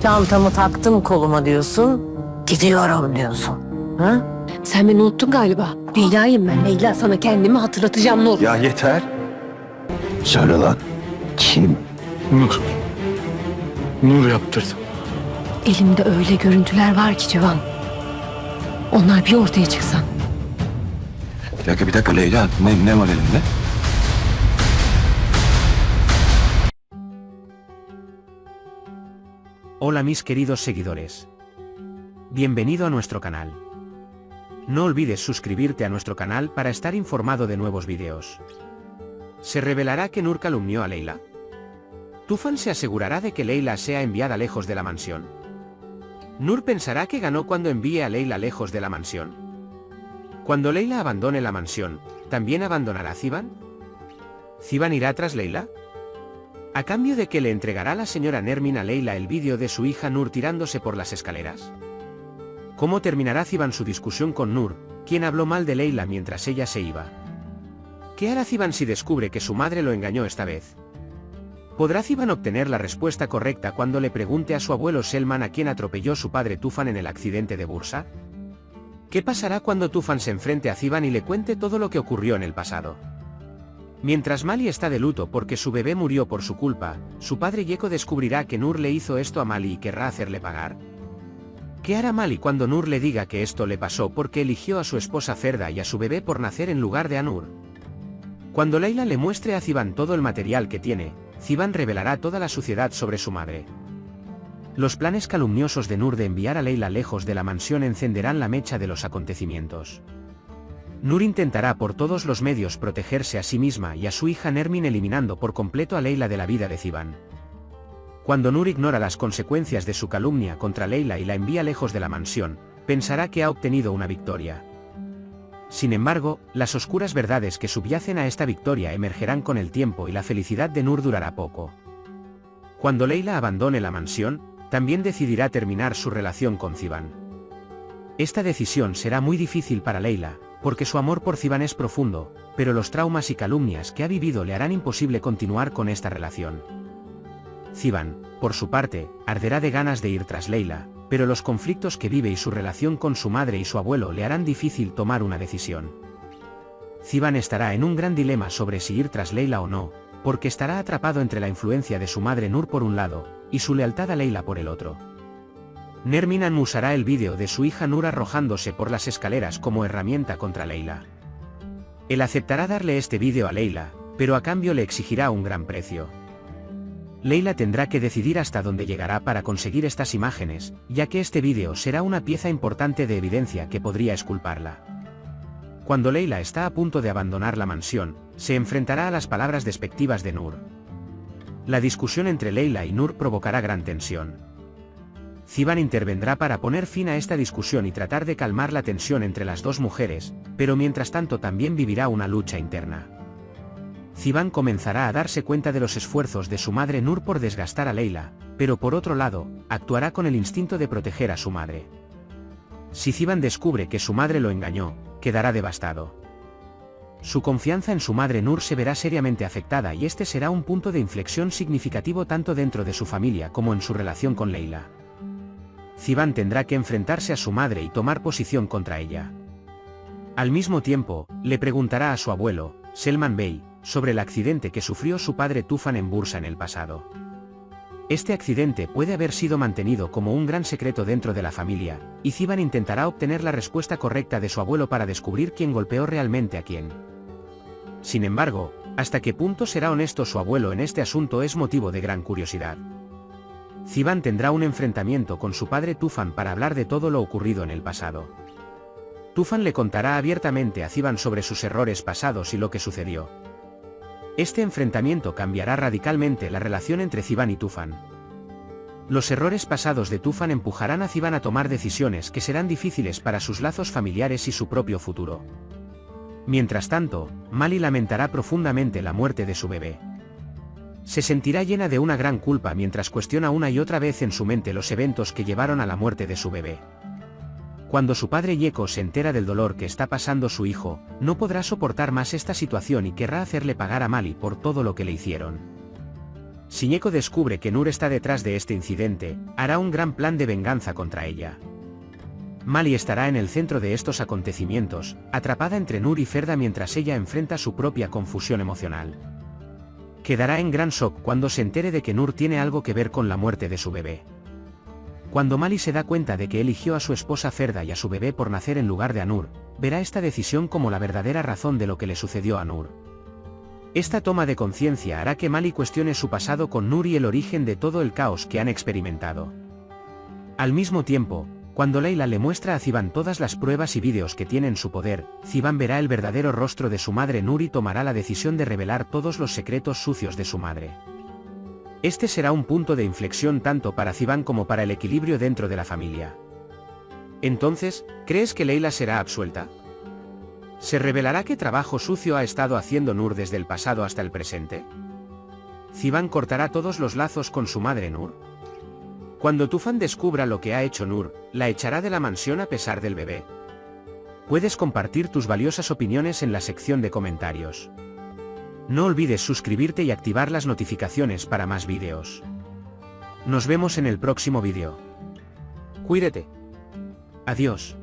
Çantamı taktım koluma diyorsun. Gidiyorum diyorsun. Ha? Sen beni unuttun galiba. Leyla'yım ben. Leyla, sana kendimi hatırlatacağım Nur. Ya yeter. Söyle lan. Kim? Nur. Nur yaptırdım. Elimde öyle görüntüler var ki Civan. Onlar bir ortaya çıksa. Bir dakika Leyla. Ne var elinde? Hola mis queridos seguidores. Bienvenido a nuestro canal. No olvides suscribirte a nuestro canal para estar informado de nuevos videos. ¿Se revelará que Nur calumnió a Leila? Tufan se asegurará de que Leila sea enviada lejos de la mansión. Nur pensará que ganó cuando envíe a Leila lejos de la mansión. Cuando Leila abandone la mansión, ¿también abandonará Ziban? ¿Ziban irá tras Leila? ¿A cambio de que le entregará la señora Nermin a Leila el vídeo de su hija Nur tirándose por las escaleras? ¿Cómo terminará Ziban su discusión con Nur, quien habló mal de Leila mientras ella se iba? ¿Qué hará Ziban si descubre que su madre lo engañó esta vez? ¿Podrá Ziban obtener la respuesta correcta cuando le pregunte a su abuelo Selman a quién atropelló su padre Tufan en el accidente de Bursa? ¿Qué pasará cuando Tufan se enfrente a Ziban y le cuente todo lo que ocurrió en el pasado? Mientras Mali está de luto porque su bebé murió por su culpa, su padre Yeko descubrirá que Nur le hizo esto a Mali y querrá hacerle pagar. ¿Qué hará Mali cuando Nur le diga que esto le pasó porque eligió a su esposa Ferda y a su bebé por nacer en lugar de a Nur? Cuando Leila le muestre a Ziban todo el material que tiene, Ziban revelará toda la suciedad sobre su madre. Los planes calumniosos de Nur de enviar a Leila lejos de la mansión encenderán la mecha de los acontecimientos. Nur intentará por todos los medios protegerse a sí misma y a su hija Nermin eliminando por completo a Leila de la vida de Ziban. Cuando Nur ignora las consecuencias de su calumnia contra Leila y la envía lejos de la mansión, pensará que ha obtenido una victoria. Sin embargo, las oscuras verdades que subyacen a esta victoria emergerán con el tiempo y la felicidad de Nur durará poco. Cuando Leila abandone la mansión, también decidirá terminar su relación con Ziban. Esta decisión será muy difícil para Leila, porque su amor por Ziban es profundo, pero los traumas y calumnias que ha vivido le harán imposible continuar con esta relación. Ziban, por su parte, arderá de ganas de ir tras Leila, pero los conflictos que vive y su relación con su madre y su abuelo le harán difícil tomar una decisión. Ziban estará en un gran dilema sobre si ir tras Leila o no, porque estará atrapado entre la influencia de su madre Nur por un lado, y su lealtad a Leila por el otro. Nermin usará el vídeo de su hija Nur arrojándose por las escaleras como herramienta contra Leila. Él aceptará darle este vídeo a Leila, pero a cambio le exigirá un gran precio. Leila tendrá que decidir hasta dónde llegará para conseguir estas imágenes, ya que este vídeo será una pieza importante de evidencia que podría exculparla. Cuando Leila está a punto de abandonar la mansión, se enfrentará a las palabras despectivas de Nur. La discusión entre Leila y Nur provocará gran tensión. Ziban intervendrá para poner fin a esta discusión y tratar de calmar la tensión entre las dos mujeres, pero mientras tanto también vivirá una lucha interna. Ziban comenzará a darse cuenta de los esfuerzos de su madre Nur por desgastar a Leila, pero por otro lado, actuará con el instinto de proteger a su madre. Si Ziban descubre que su madre lo engañó, quedará devastado. Su confianza en su madre Nur se verá seriamente afectada y este será un punto de inflexión significativo tanto dentro de su familia como en su relación con Leila. Ziban tendrá que enfrentarse a su madre y tomar posición contra ella. Al mismo tiempo, le preguntará a su abuelo, Selman Bey, sobre el accidente que sufrió su padre Tufan en Bursa en el pasado. Este accidente puede haber sido mantenido como un gran secreto dentro de la familia, y Ziban intentará obtener la respuesta correcta de su abuelo para descubrir quién golpeó realmente a quién. Sin embargo, hasta qué punto será honesto su abuelo en este asunto es motivo de gran curiosidad. Ziban tendrá un enfrentamiento con su padre Tufan para hablar de todo lo ocurrido en el pasado. Tufan le contará abiertamente a Ziban sobre sus errores pasados y lo que sucedió. Este enfrentamiento cambiará radicalmente la relación entre Ziban y Tufan. Los errores pasados de Tufan empujarán a Ziban a tomar decisiones que serán difíciles para sus lazos familiares y su propio futuro. Mientras tanto, Mali lamentará profundamente la muerte de su bebé. Se sentirá llena de una gran culpa mientras cuestiona una y otra vez en su mente los eventos que llevaron a la muerte de su bebé. Cuando su padre Yeko se entera del dolor que está pasando su hijo, no podrá soportar más esta situación y querrá hacerle pagar a Mali por todo lo que le hicieron. Si Ñeco descubre que Nur está detrás de este incidente, hará un gran plan de venganza contra ella. Mali estará en el centro de estos acontecimientos, atrapada entre Nur y Ferda mientras ella enfrenta su propia confusión emocional. Quedará en gran shock cuando se entere de que Nur tiene algo que ver con la muerte de su bebé. Cuando Mali se da cuenta de que eligió a su esposa Ferda y a su bebé por nacer en lugar de a Nur, verá esta decisión como la verdadera razón de lo que le sucedió a Nur. Esta toma de conciencia hará que Mali cuestione su pasado con Nur y el origen de todo el caos que han experimentado. Al mismo tiempo, cuando Layla le muestra a Ziban todas las pruebas y vídeos que tiene en su poder, Ziban verá el verdadero rostro de su madre Nur y tomará la decisión de revelar todos los secretos sucios de su madre. Este será un punto de inflexión tanto para Ziban como para el equilibrio dentro de la familia. Entonces, ¿crees que Layla será absuelta? ¿Se revelará qué trabajo sucio ha estado haciendo Nur desde el pasado hasta el presente? ¿Ziban cortará todos los lazos con su madre Nur? Cuando Tufan descubra lo que ha hecho Nur, la echará de la mansión a pesar del bebé. Puedes compartir tus valiosas opiniones en la sección de comentarios. No olvides suscribirte y activar las notificaciones para más vídeos. Nos vemos en el próximo vídeo. Cuídate. Adiós.